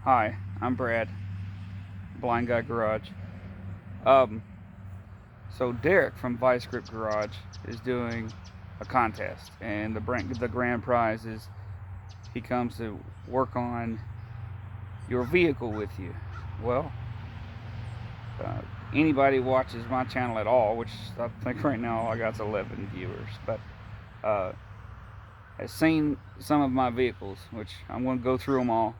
Hi, I'm Brad, Blind Guy Garage. Um, so Derek from Vice Grip Garage is doing a contest, and the grand prize is he comes to work on your vehicle with you. Well, uh, anybody watches my channel at all, which I think right now I got 11 viewers, but uh, has seen some of my vehicles, which I'm going to go through them all.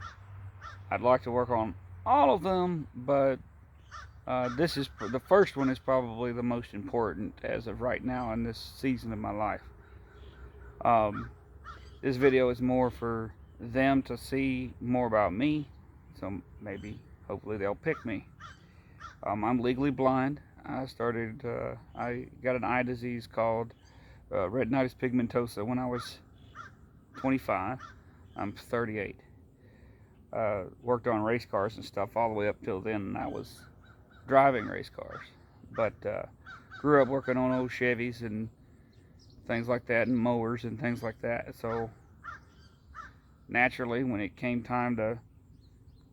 I'd like to work on all of them, but this is the first one is probably the most important as of right now in this season of my life. Um, this video is more for them to see more about me, so maybe, hopefully, they'll pick me. I'm legally blind. I got an eye disease called retinitis pigmentosa when I was 25. I'm 38. Worked on race cars and stuff all the way up till then, and I was driving race cars, but grew up working on old Chevys and things like that, and mowers and things like that. So naturally, when it came time to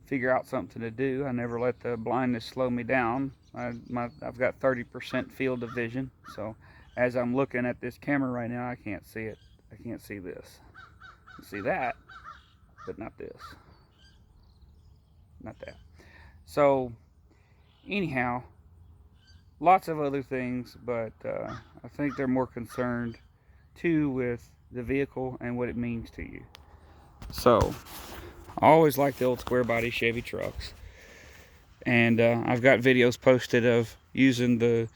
figure out something to do, I never let the blindness slow me down. I've got 30% field of vision, so as I'm looking at this camera right now, I can't see it. I can't see this. I can see that, but not this. Not that. So anyhow, lots of other things, but I think they're more concerned too with the vehicle and what it means to you. So I always like the old square body Chevy trucks, and I've got videos posted of using the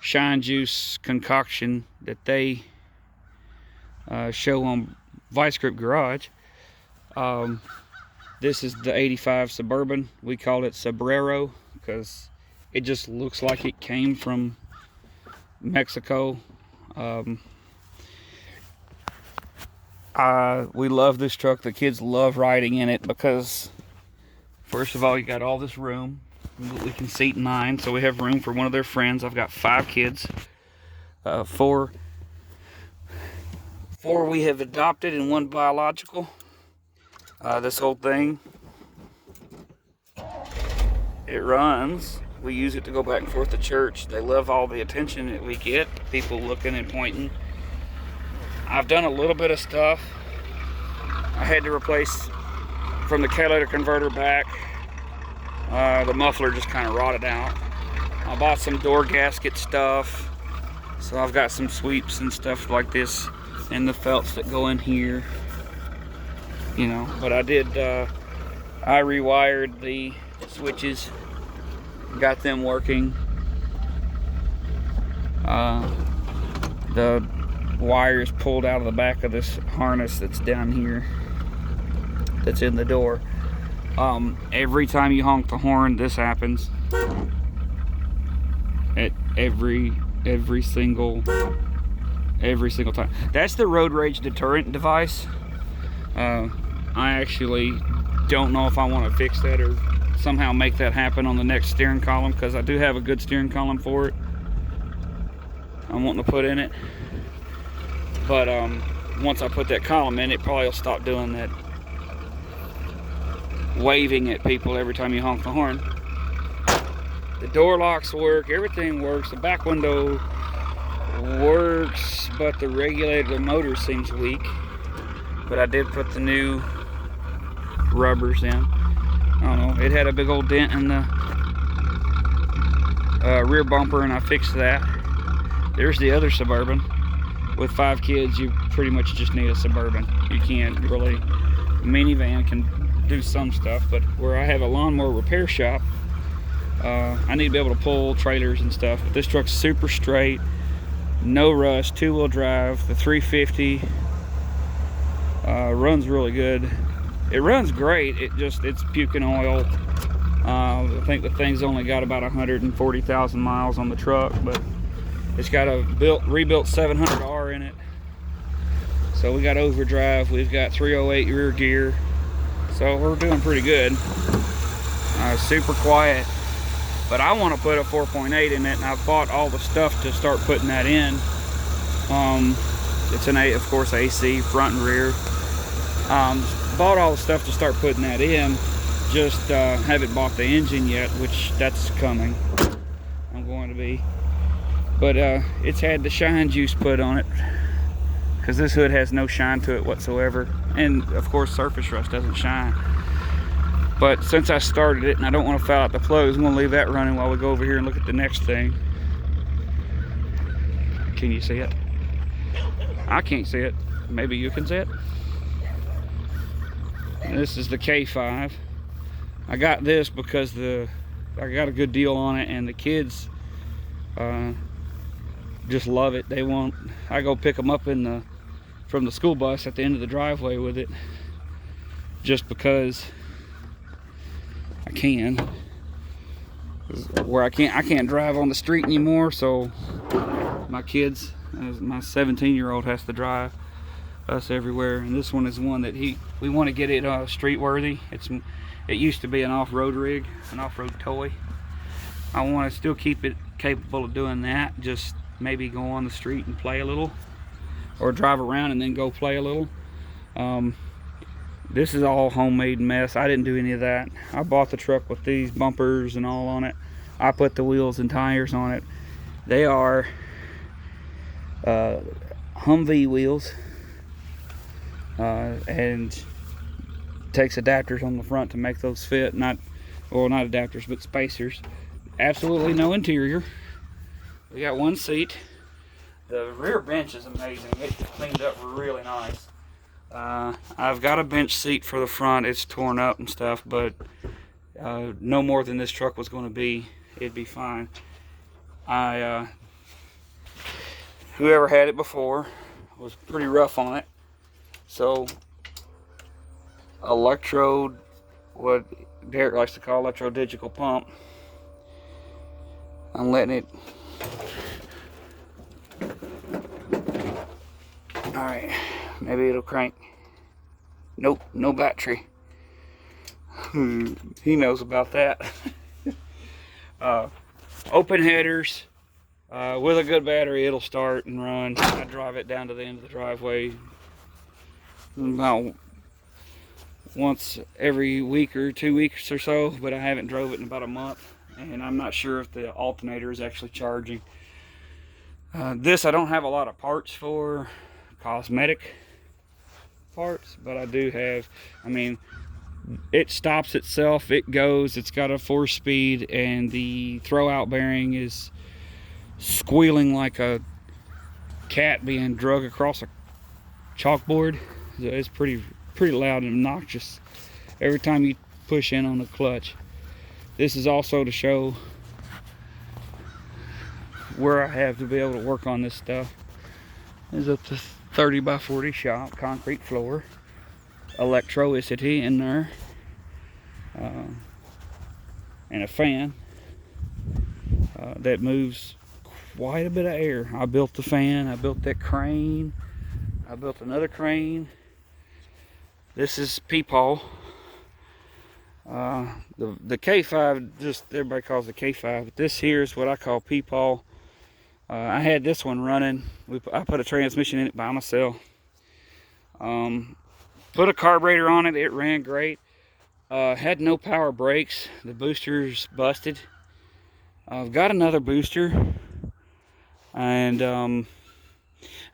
shine juice concoction that they show on Vice Grip Garage. This is the 85 Suburban. We call it Sombrero because it just looks like it came from Mexico. We love this truck. The kids love riding in it because, first of all, you got all this room. We can seat 9, so we have room for one of their friends. I've got 5 kids. 4 we have adopted and 1 biological. This whole thing, it runs. We use it to go back and forth to church. They love all the attention that we get, people looking and pointing. I've done a little bit of stuff. I had to replace from the catalytic converter back. The muffler just kind of rotted out. I bought some door gasket stuff. So I've got some sweeps and stuff like this and the felts that go in here. You know, but I rewired the switches, got them working. The wires pulled out of the back of this harness that's down here, that's in the door. Every time you honk the horn, this happens. At every single time. That's the road rage deterrent device. I actually don't know if I want to fix that or somehow make that happen on the next steering column, because I do have a good steering column for it I'm wanting to put in it. But once I put that column in, it probably will stop doing that waving at people every time you honk the horn. The door locks work, everything works, the back window works, but the regulator, the motor seems weak. But I did put the new rubbers in. I don't know, it had a big old dent in the rear bumper, and I fixed that. There's the other Suburban. With 5 kids, you pretty much just need a Suburban. You can't really, a minivan can do some stuff, but where I have a lawnmower repair shop, I need to be able to pull trailers and stuff. But this truck's super straight, no rust, 2-wheel drive, the 350. Runs really good. It runs great. It's puking oil. I think the thing's only got about 140,000 miles on the truck, but it's got a rebuilt 700R in it. So we got overdrive. We've got 308 rear gear. So we're doing pretty good. Super quiet. But I want to put a 4.8 in it, and I've bought all the stuff to start putting that in. It's of course, AC, front and rear. Bought all the stuff to start putting that in. Just haven't bought the engine yet, which that's coming. I'm going to be. But it's had the shine juice put on it, because this hood has no shine to it whatsoever. And of course surface rust doesn't shine. But since I started it and I don't want to foul out the plugs, I'm going to leave that running while we go over here and look at the next thing. Can you see it? I can't see it. Maybe you can see it. And this is the K5. I got this because I got a good deal on it, and the kids just love it. I go pick them up from the school bus at the end of the driveway with it, just because I can. Where I can't drive on the street anymore, so my kids, my 17-year-old has to drive us everywhere. And this one is one that we want to get it street worthy. It used to be an off-road rig, an off-road toy. I want to still keep it capable of doing that, just maybe go on the street and play a little, or drive around and then go play a little. This is all homemade mess. I didn't do any of that. I bought the truck with these bumpers and all on it. I put the wheels and tires on it. They are Humvee wheels, and takes adapters on the front to make those fit. Not adapters, but spacers. Absolutely no interior. We got one seat. The rear bench is amazing. It's cleaned up really nice. I've got a bench seat for the front. It's torn up and stuff, but no more than this truck was going to be. It'd be fine. Whoever had it before was pretty rough on it. So electrode, what Derek likes to call electrodigital pump, I'm letting it. Alright, maybe it'll crank. Nope, no battery. He knows about that. Open headers, with a good battery it'll start and run. I drive it down to the end of the driveway about once every week or 2 weeks or so, but I haven't drove it in about a month, and I'm not sure if the alternator is actually charging. This I don't have a lot of parts for, cosmetic parts, but I do have, it stops itself, it goes, it's got a 4-speed, and the throw-out bearing is squealing like a cat being dragged across a chalkboard. It's pretty loud and obnoxious every time you push in on the clutch. This is also to show where I have to be able to work on this stuff. There's a 30 by 40 shop, concrete floor, electricity in there, and a fan that moves quite a bit of air. I built the fan, I built that crane, I built another crane. This is Peepaw. The K5, just everybody calls it K5, but this here is what I call Peepaw. I had this one running. I put a transmission in it by myself. Put a carburetor on it. It ran great. Had no power brakes. The booster's busted. I've got another booster, and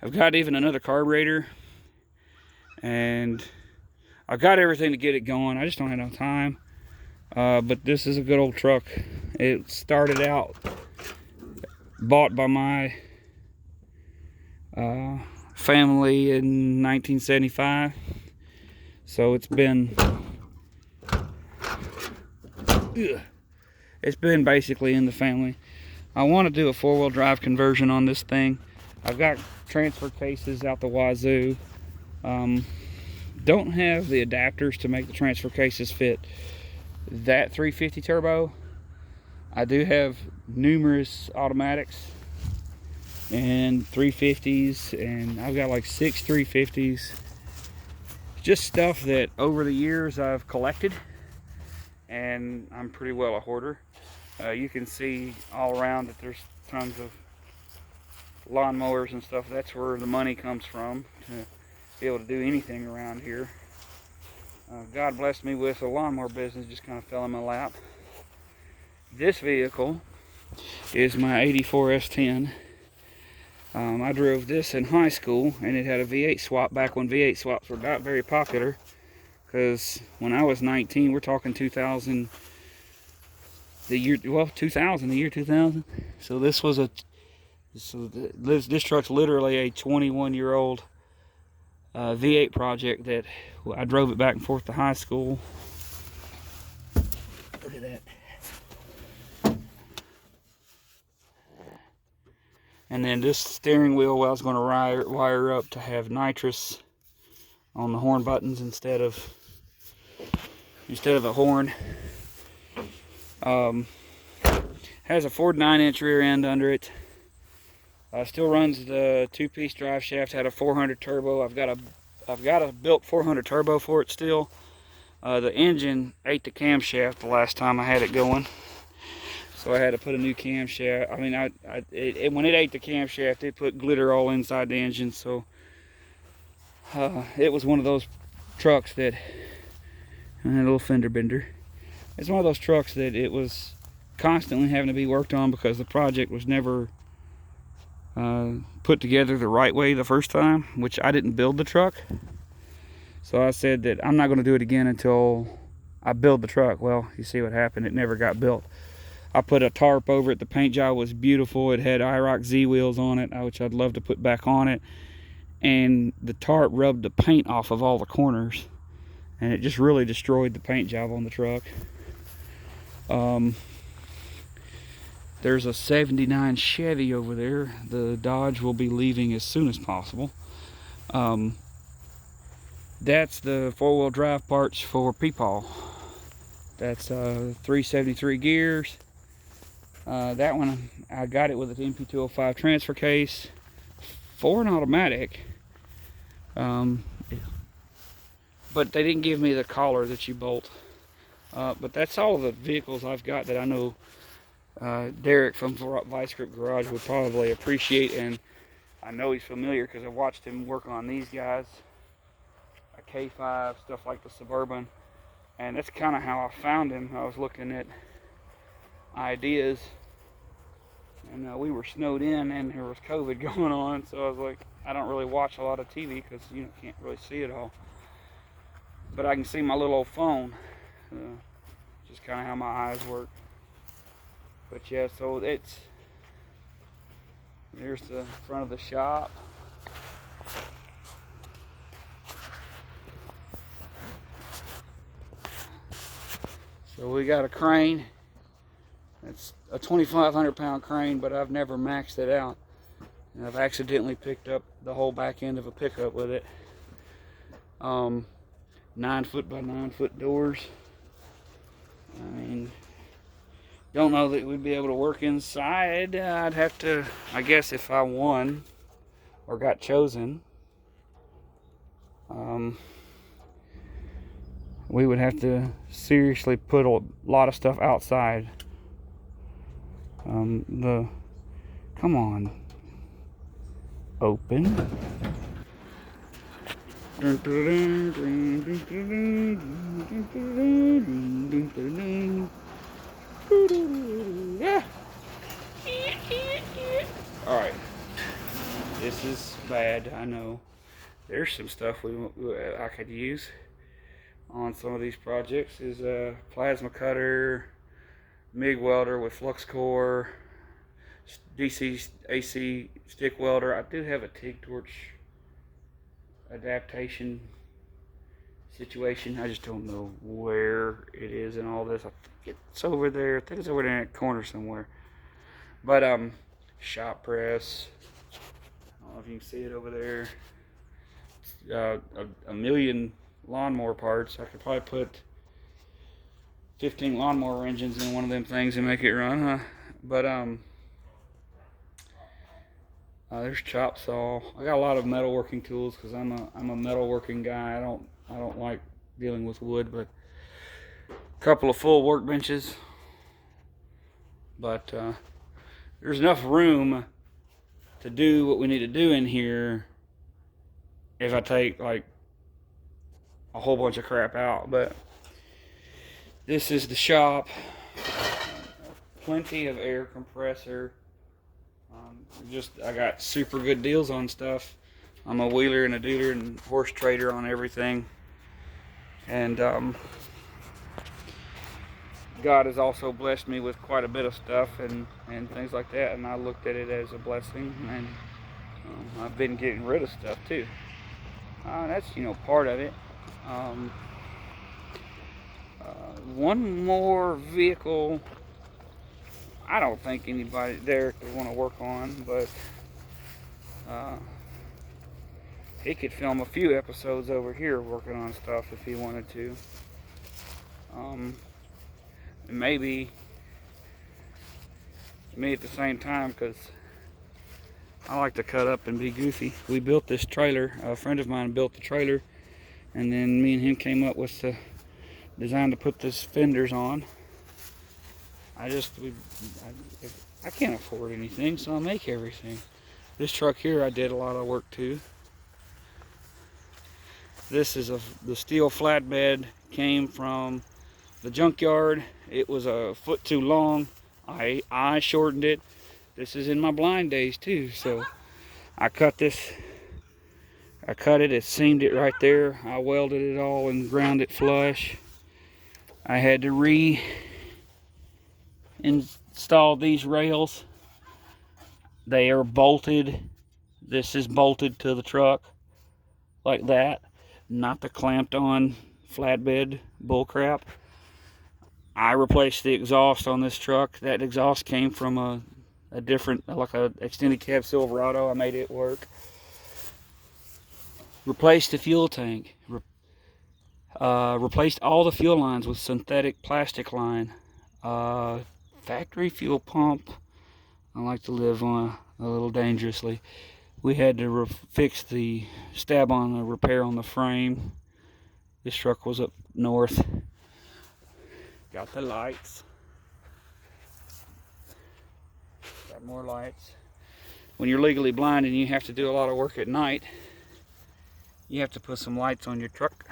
I've got even another carburetor, and I've got everything to get it going. I just don't have no time. But this is a good old truck. It started out bought by my family in 1975, so it's been basically in the family. I want to do a 4-wheel drive conversion on this thing. I've got transfer cases out the wazoo. Don't have the adapters to make the transfer cases fit that 350 turbo. I do have numerous automatics and 350s, and I've got like 6 350s. Just stuff that over the years I've collected, and I'm pretty well a hoarder. You can see all around that there's tons of lawnmowers and stuff. That's where the money comes from, to be able to do anything around here. God blessed me with a lawnmower business, just kind of fell in my lap. This vehicle is my 84 S10. I drove this in high school, and it had a V8 swap back when V8 swaps were not very popular. Because when I was 19, we're talking 2000, the year 2000. So this was this truck's literally a 21-year-old V8 project that I drove it back and forth to high school. Look at that. And then this steering wheel, well, I was going to wire up to have nitrous on the horn buttons instead of a horn. Has a 49-inch rear end under it. Still runs the 2-piece drive shaft. Had a 400 turbo. I've got a built 400 turbo for it still. The engine ate the camshaft the last time I had it going, so I had to put a new camshaft. I mean, when it ate the camshaft, it put glitter all inside the engine. So it was one of those trucks that, a little fender bender. It's one of those trucks that it was constantly having to be worked on because the project was never put together the right way the first time, which I didn't build the truck. So I said that I'm not going to do it again until I build the truck. Well, you see what happened. It never got built. I put a tarp over it. The paint job was beautiful. It had IROC Z wheels on it, which I'd love to put back on it. And the tarp rubbed the paint off of all the corners, and it just really destroyed the paint job on the truck. There's a 79 Chevy over there. The Dodge will be leaving as soon as possible. That's the four-wheel drive parts for Peepaw. That's 373 gears. That one, I got it with an MP205 transfer case for an automatic. But they didn't give me the collar that you bolt. But that's all of the vehicles I've got that I know Derek from Vice Grip Garage would probably appreciate, and I know he's familiar because I watched him work on these guys, a K5, stuff like the Suburban, and that's kind of how I found him. I was looking at ideas, and we were snowed in, and there was COVID going on, so I was like, I don't really watch a lot of TV because you can't really see it all, but I can see my little old phone, just kind of how my eyes work. But yeah, so there's the front of the shop. So we got a crane. It's a 2,500 pound crane, but I've never maxed it out. And I've accidentally picked up the whole back end of a pickup with it. 9-foot by 9-foot doors. I mean, don't know that we'd be able to work inside. I'd have to, I guess, if I won or got chosen, we would have to seriously put a lot of stuff outside. Come on, open. Alright, this is bad, I know. There's some stuff I could use on some of these projects. Is a plasma cutter, MIG welder with flux core, DC AC stick welder. I do have a TIG torch adaptation situation. I just don't know where it is in all this. I think it's over there. I think it's over there in that corner somewhere. But shop press. I don't know if you can see it over there. A million lawnmower parts. I could probably put 15 lawnmower engines in one of them things and make it run, huh? But there's chop saw. I got a lot of metalworking tools because I'm a metalworking guy. I don't like dealing with wood, but a couple of full workbenches. But there's enough room to do what we need to do in here if I take like a whole bunch of crap out. But this is the shop. Plenty of air compressor. I got super good deals on stuff. I'm a wheeler and a dealer and horse trader on everything. And God has also blessed me with quite a bit of stuff and things like that. And I looked at it as a blessing. And I've been getting rid of stuff too. That's, part of it. One more vehicle I don't think anybody there could want to work on, but he could film a few episodes over here working on stuff if he wanted to. Maybe me at the same time, because I like to cut up and be goofy. We built this trailer. A friend of mine built the trailer, and then me and him came up with the design to put these fenders on. I can't afford anything, so I make everything. This truck here, I did a lot of work to. This is the steel flatbed, came from the junkyard. It was a foot too long. I shortened it. This is in my blind days too, so I cut this. I cut it, seamed it right there. I welded it all and ground it flush. I had to install these rails. They are bolted. This is bolted to the truck like that, not the clamped on flatbed bullcrap. I replaced the exhaust on this truck. That exhaust came from a different, like a extended cab Silverado. I made it work. Replaced the fuel tank. Replaced all the fuel lines with synthetic plastic line. Factory fuel pump. I like to live on a little dangerously. We had to fix the stab on the repair on the frame. This truck was up north. Got the lights. Got more lights. When you're legally blind and you have to do a lot of work at night, you have to put some lights on your truck.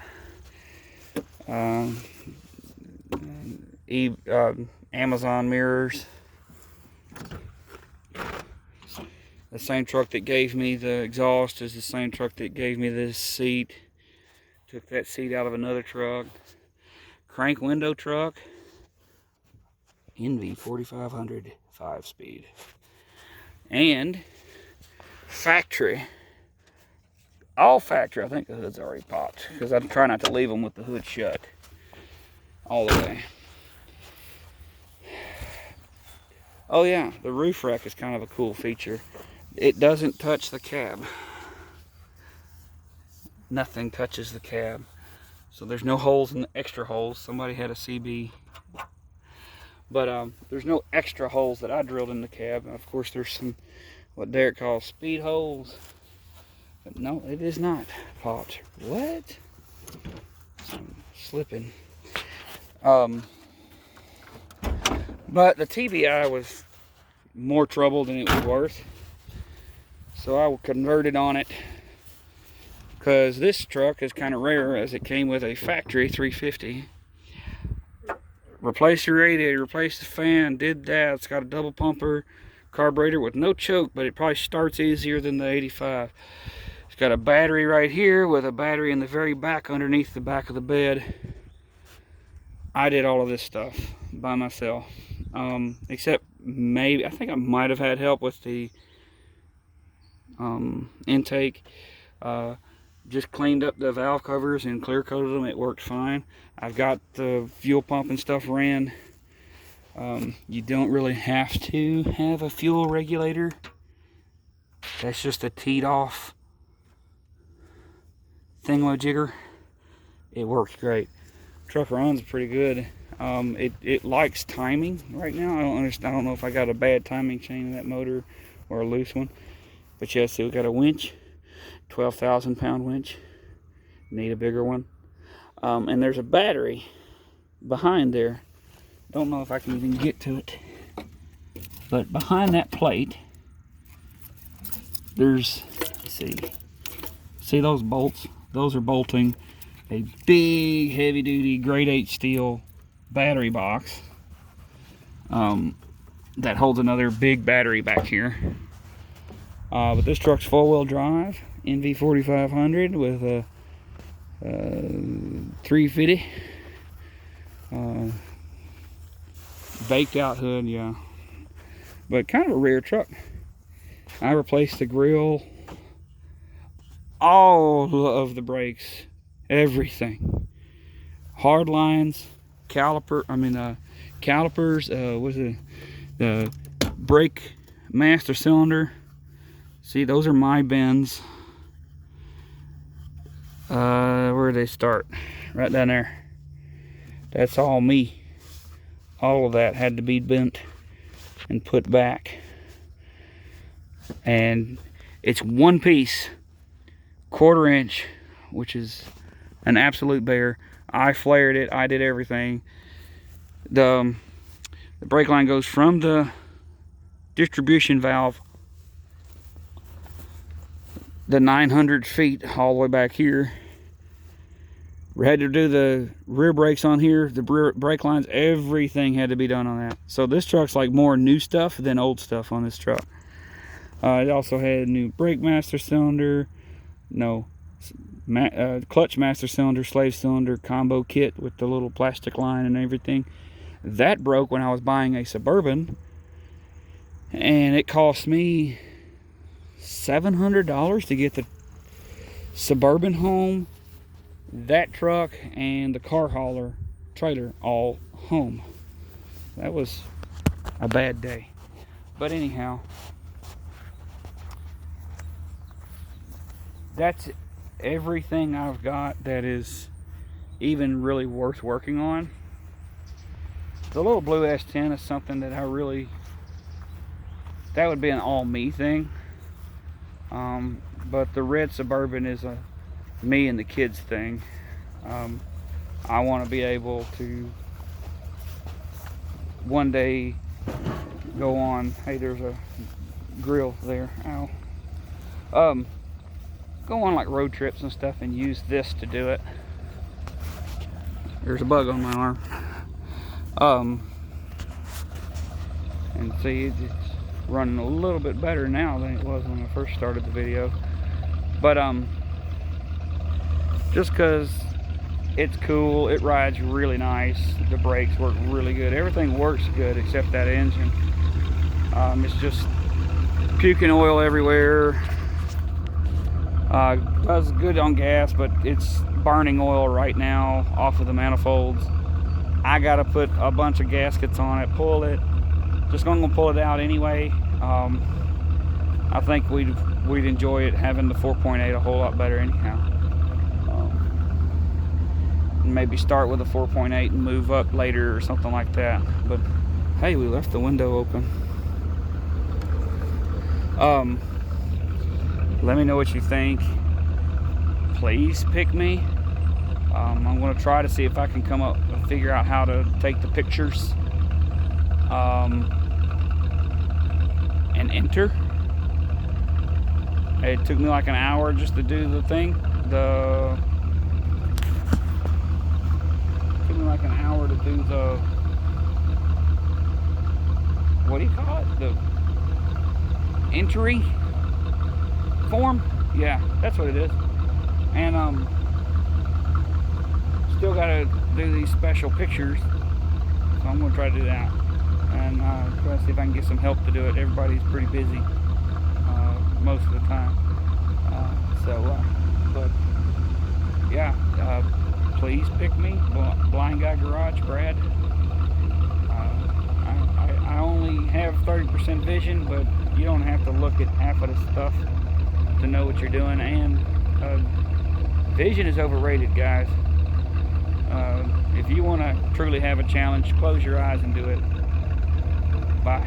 Amazon mirrors. The same truck that gave me the exhaust is the same truck that gave me this seat. Took that seat out of another truck. Crank window truck. Envy 4500 5-speed. And factory. All factory. I think the hood's already popped because I try not to leave them with the hood shut all the way. Oh yeah, the roof rack is kind of a cool feature. It doesn't touch the cab. Nothing touches the cab. So there's no holes in the extra holes. Somebody had a CB. But there's no extra holes that I drilled in the cab. And of course there's some, what Derek calls speed holes. But no, it is not popped. What? I'm slipping. But the TBI was more trouble than it was worth. So I converted on it, because this truck is kind of rare as it came with a factory 350. Replaced the radiator, replaced the fan, did that. It's got a double pumper carburetor with no choke, but it probably starts easier than the 85. It's got a battery right here with a battery in the very back underneath the back of the bed. I did all of this stuff by myself, except maybe, I think I might have had help with the intake. Just cleaned up the valve covers and clear coated them. It worked fine. I've got the fuel pump and stuff ran. You don't really have to have a fuel regulator. That's just a teed off thingamajigger. It works great. Truck runs pretty good. It likes timing right now. I don't know if I got a bad timing chain in that motor or a loose one. But yes, we got a winch, 12,000 pound winch. Need a bigger one. And there's a battery behind there. Don't know if I can even get to it. But behind that plate, there's, let's see those bolts? Those are bolting a big heavy duty grade 8 steel battery box that holds another big battery back here. But this truck's 4-wheel drive, NV 4500 with a 350 baked out hood, yeah. But kind of a rare truck. I replaced the grill, all of the brakes, everything. Hard lines, calipers, was it the brake master cylinder. See, those are my bends. Where do they start? Right down there. That's all me. All of that had to be bent and put back. And it's one piece, 1/4 inch, which is an absolute bear. I flared it, I did everything. The brake line goes from the distribution valve, the 900 feet, all the way back here. We had to do the rear brakes on here, the brake lines, everything had to be done on that. So this truck's like more new stuff than old stuff on this truck. It also had a new brake master cylinder, clutch master cylinder, slave cylinder combo kit with the little plastic line and everything. That broke when I was buying a Suburban, and it cost me $700 to get the Suburban home, that truck, and the car hauler trailer all home. That was a bad day. But anyhow, that's everything I've got that is even really worth working on. The little blue S10 is something that that would be an all me thing. But the red Suburban is a me and the kids thing. I want to be able to one day go on, hey, there's a grill there, ow. Go on like road trips and stuff and use this to do it. There's a bug on my arm. And see, it's running a little bit better now than it was when I first started the video. But just because it's cool, it rides really nice, the brakes work really good, everything works good except that engine. It's just puking oil everywhere. Does good on gas, but it's burning oil right now off of the manifolds. I gotta put a bunch of gaskets on it, pull it. Just gonna pull it out anyway. I think we'd enjoy it having the 4.8 a whole lot better anyhow. Maybe start with a 4.8 and move up later or something like that. But hey, we left the window open. Let me know what you think. Please pick me. I'm going to try to see if I can come up and figure out how to take the pictures and enter. It took me like an hour just to do the thing. It took me like an hour to do the, what do you call it? The entry form? Yeah, that's what it is. And still gotta do these special pictures, so I'm gonna try to do that and try to see if I can get some help to do it. Everybody's pretty busy most of the time, but yeah, please pick me, Blind Guy Garage Brad. I only have 30% vision, but you don't have to look at half of the stuff to know what you're doing. And vision is overrated, guys. If you want to truly have a challenge, close your eyes and do it. Bye.